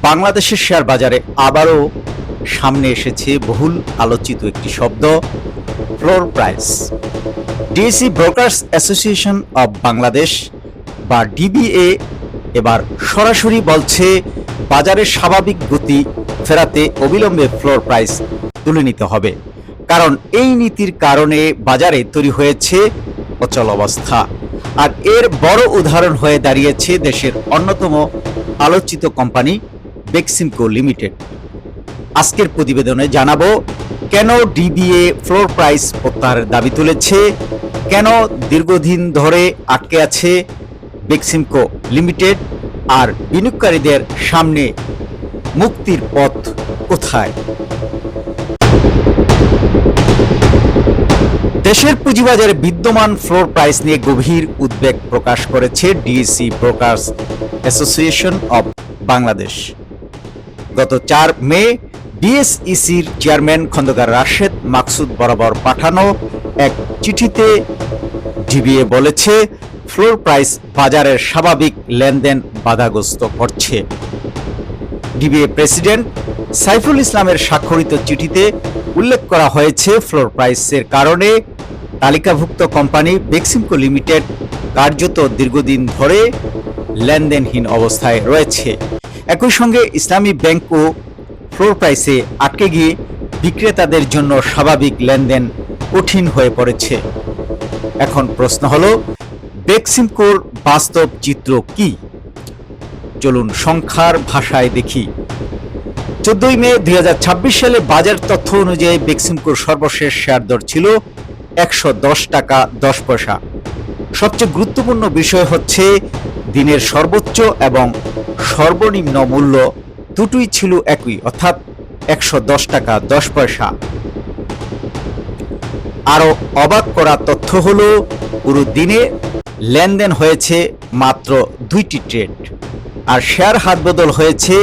বাংলাদেশের শেয়ার বাজারে আবারও সামনে এসেছে বহুল আলোচিত একটি শব্দ, floor price. DSE brokers association of Bangladesh বা ডিবিএ এবার সরাসরি বলছে বাজারের স্বাভাবিক গতি ফেরাতে অবিলম্বে ফ্লোর প্রাইস তুলে নিতে হবে, কারণ এই নীতির কারণে বাজারে তৈরি হয়েছে অচল অবস্থা। আর এর বড় উদাহরণ হয়ে দাঁড়িয়েছে দেশের অন্যতম আলোচিত কোম্পানি বেক্সিমকো লিমিটেড। আজকের প্রতিবেদনে জানাবো কেন ডিবিএ ফ্লোর প্রাইস প্রত্যাহারের দাবি তুলেছে, কেন দীর্ঘদিন ধরে আটকে আছে বেক্সিমকো লিমিটেড, আর বিনিয়োগকারীদের সামনে মুক্তির পথ কোথায়। দেশের পুঁজিবাজারে বিদ্যমান ফ্লোর প্রাইস নিয়ে গভীর উদ্বেগ প্রকাশ করেছে DSE brokers association of Bangladesh. গত 4 মে ডিএসইসির চেয়ারম্যান খন্দকার রাশেদ মাকসুদ বরাবর পাঠানো এক চিঠিতে ডিবিএ বলেছে ফ্লোর প্রাইস বাজারের স্বাভাবিক লেনদেন বাধাগ্রস্ত করছে। ডিবিএ প্রেসিডেন্ট সাইফুল ইসলামের স্বাক্ষরিত চিঠিতে উল্লেখ করা হয়েছে ফ্লোর প্রাইসের কারণে তালিকাভুক্ত কোম্পানি বেক্সিমকো লিমিটেড কার্যত দীর্ঘদিন ধরে লেনদেনহীন অবস্থায় রয়েছে। একই সঙ্গে ইসলামী ব্যাংকও ফ্লোর প্রাইসে আটকে গিয়ে বিক্রেতাদের জন্য স্বাভাবিক লেনদেন কঠিন হয়ে পড়েছে। এখন প্রশ্ন হলো, বেক্সিমকোর বাস্তব চিত্র কি? চলুন সংখ্যার ভাষায় দেখি। 14 মে 2026 সালে বাজার তথ্য অনুযায়ী বেক্সিমকোর সর্বশেষ শেয়ার দর ছিল 110 টাকা 10 পয়সা। সবচেয়ে গুরুত্বপূর্ণ বিষয় হচ্ছে দিনের সর্বোচ্চ এবং সর্বনিম্ন মূল্য দুটোই ছিল একই, অর্থাৎ 110 টাকা 10 পয়সা। আরও অবাক করা তথ্য হলো পুরো দিনে লেনদেন হয়েছে মাত্র 2টি ট্রেড, আর শেয়ার হাতবদল হয়েছে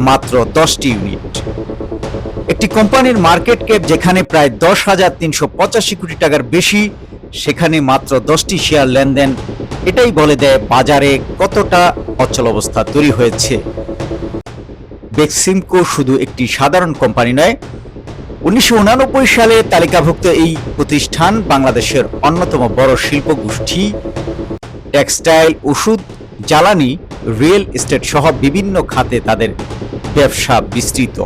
মাত্র 10টি ইউনিট। একটি কোম্পানির মার্কেট ক্যাপ যেখানে প্রায় 10,385 কোটি টাকার বেশি, সেখানে মাত্র 10টি শেয়ার লেনদেন, এটাই বলে দেয় বাজারে কতটা অচল অবস্থা তৈরি হয়েছে। বেক্সিমকো শুধু একটি সাধারণ কোম্পানি নয়, 1989 সালে তালিকাভুক্ত এই প্রতিষ্ঠান বাংলাদেশের অন্যতম বড় শিল্প গোষ্ঠী। টেক্সটাইল, ওষুধ, জ্বালানি, রিয়েল এস্টেট সহ বিভিন্ন খাতে তাদের ব্যবসা বিস্তৃত।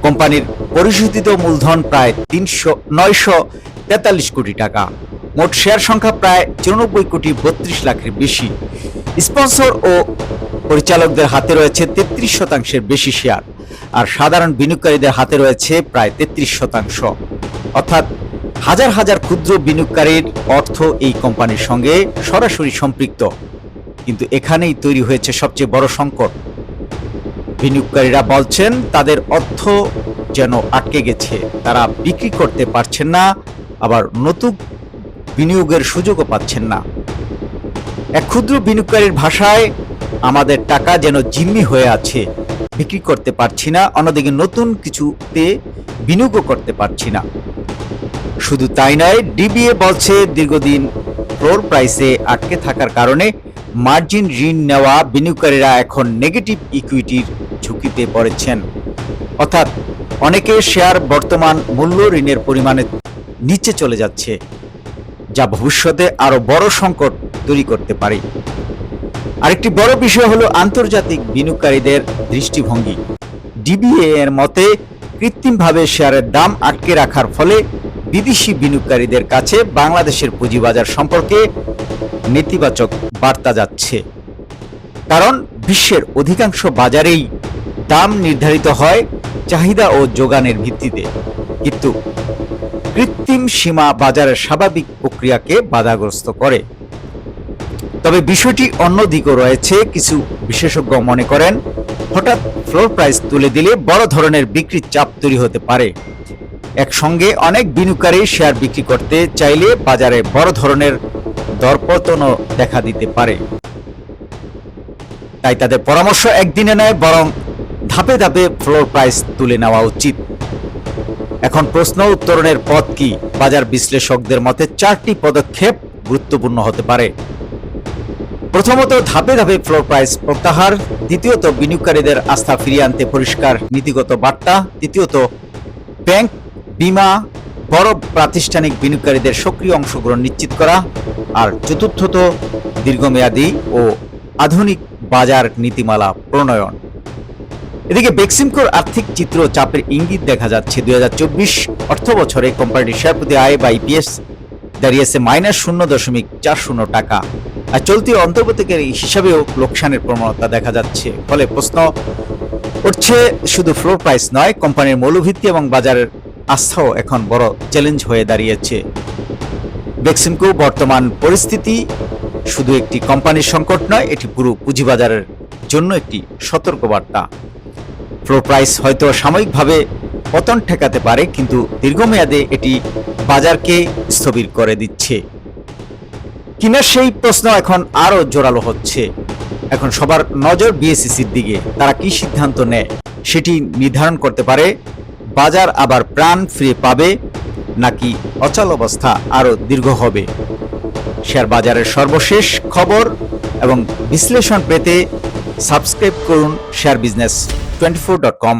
কোম্পানির পরিশোধিত মূলধন প্রায় 943 কোটি টাকা, মোট শেয়ার সংখ্যা প্রায় 94 কোটি 32 লাখের বেশি। স্পন্সর ও পরিচালকদের হাতে রয়েছে 33% বেশি শেয়ার, আর সাধারণ বিনিয়োগকারীদের হাতে রয়েছে প্রায় 33%। অর্থাৎ হাজার হাজার ক্ষুদ্র বিনিয়োগকারীর অর্থ এই কোম্পানির সঙ্গে সরাসরি সম্পৃক্ত। কিন্তু এখানেই তৈরি হয়েছে সবচেয়ে বড় সংকট। বিনিয়োগকারীরা বলছেন তাদের অর্থ যেন আটকে গেছে, তারা বিক্রি করতে পারছেন না, আবার নতুন বিনিয়োগের সুযোগও পাচ্ছেন না। এক ক্ষুদ্র বিনিয়োগকারীর ভাষায়, আমাদের টাকা যেন জিম্মি হয়ে আছে, বিক্রি করতে পারছি না, অন্যদিকে নতুন কিছুতে বিনিয়োগও করতে পারছি না। শুধু তাই নয়, ডিবিএ বলছে দীর্ঘদিন ফ্লোর প্রাইসে আটকে থাকার কারণে মার্জিন ঋণ নেওয়া বিনিয়োগকারীরা এখন নেগেটিভ ইকুইটির ঝুঁকিতে পড়েছেন। অর্থাৎ অনেকের শেয়ার বর্তমান মূল্য ঋণের পরিমাণে নিচে চলে যাচ্ছে, যা ভবিষ্যতে আরো বড় সংকট তৈরি করতে পারে। আরেকটি বড় বিষয় হলো আন্তর্জাতিক বিনিয়োগকারীদের দৃষ্টিভঙ্গি। ডিবিএ এর মতে কৃত্রিমভাবে শেয়ারের দাম আটকে রাখার ফলে বিদেশি বিনিয়োগকারীদের কাছে বাংলাদেশের পুঁজিবাজার সম্পর্কে নেতিবাচক বার্তা যাচ্ছে। কারণ বিশ্বের অধিকাংশ বাজারেই দাম নির্ধারিত হয় চাহিদা ও যোগানের ভিত্তিতে, কিন্তু কৃত্রিম সীমা বাজারের স্বাভাবিক প্রক্রিয়াকে বাধাগ্রস্ত করে। তবে বিষয়টি অন্যদিকেও রয়েছে। কিছু বিশেষজ্ঞ মনে করেন হঠাৎ ফ্লোর প্রাইস তুলে দিলে বড় ধরনের বিক্রির চাপ তৈরি হতে পারে। একসঙ্গে অনেক বিনিয়োগকারী শেয়ার বিক্রি করতে চাইলে বাজারে বড় ধরনের দরপতনও দেখা দিতে পারে। তাই তাদের পরামর্শ একদিনে নয়, বরং ধাপে ধাপে ফ্লোর প্রাইস তুলে নেওয়া উচিত। এখন প্রশ্ন উত্তরণের পথ কি? বাজার বিশ্লেষকদের মতে 4টি পদক্ষেপ গুরুত্বপূর্ণ হতে পারে। প্রথমত, ধাপে ধাপে ফ্লোর প্রাইস প্রত্যাহার। দ্বিতীয়ত, বিনিয়োগকারীদের আস্থা ফিরিয়ে আনতে পরিষ্কার নীতিগত বার্তা। তৃতীয়ত, ব্যাংক, বীমা, বড় প্রাতিষ্ঠানিক বিনিয়োগকারীদের সক্রিয় অংশগ্রহণ নিশ্চিত করা। আর চতুর্থত, দীর্ঘমেয়াদী ও আধুনিক বাজার নীতিমালা প্রণয়ন। এদিকে বেক্সিমকোর আর্থিক চিত্র চাপের ইঙ্গিত দেখা যাচ্ছে। 2024 অর্থ বছরে কোম্পানিটির শেয়ার প্রতি আয় বা ইপিএস দাঁড়িয়েছে -0.40 টাকা। আর চলতি অন্তর্বর্তীকালীন হিসাবেও লোকসানের প্রবণতা দেখা যাচ্ছে। ফলে প্রশ্ন উঠছে, শুধু ফ্লোর প্রাইস নয়, কোম্পানির মৌলভিত্তি এবং বাজারের আস্থাও এখন বড় চ্যালেঞ্জ হয়ে দাঁড়িয়েছে। বেক্সিমকো বর্তমান পরিস্থিতি শুধু একটি কোম্পানির সংকট নয়, এটি পুরো পুঁজিবাজারের জন্য একটি সতর্কবার্তা। ফ্লোর প্রাইস হয়তো সাময়িকভাবে পতন ঠেকাতে পারে, কিন্তু দীর্ঘমেয়াদে এটি বাজারকে স্থবির করে দিচ্ছে কিনা সেই প্রশ্ন এখন আরো জোরালো হচ্ছে। এখন সবার নজর বিএসইসির দিকে। তারা কি সিদ্ধান্ত নেয় সেটি নির্ধারণ করতে পারে বাজার আবার প্রাণ ফিরে পাবে নাকি অচল অবস্থা আরো দীর্ঘ হবে। শেয়ার বাজারের সর্বশেষ খবর এবং বিশ্লেষণ পেতে সাবস্ক্রাইব করুন শেয়ারবিজনেস24.com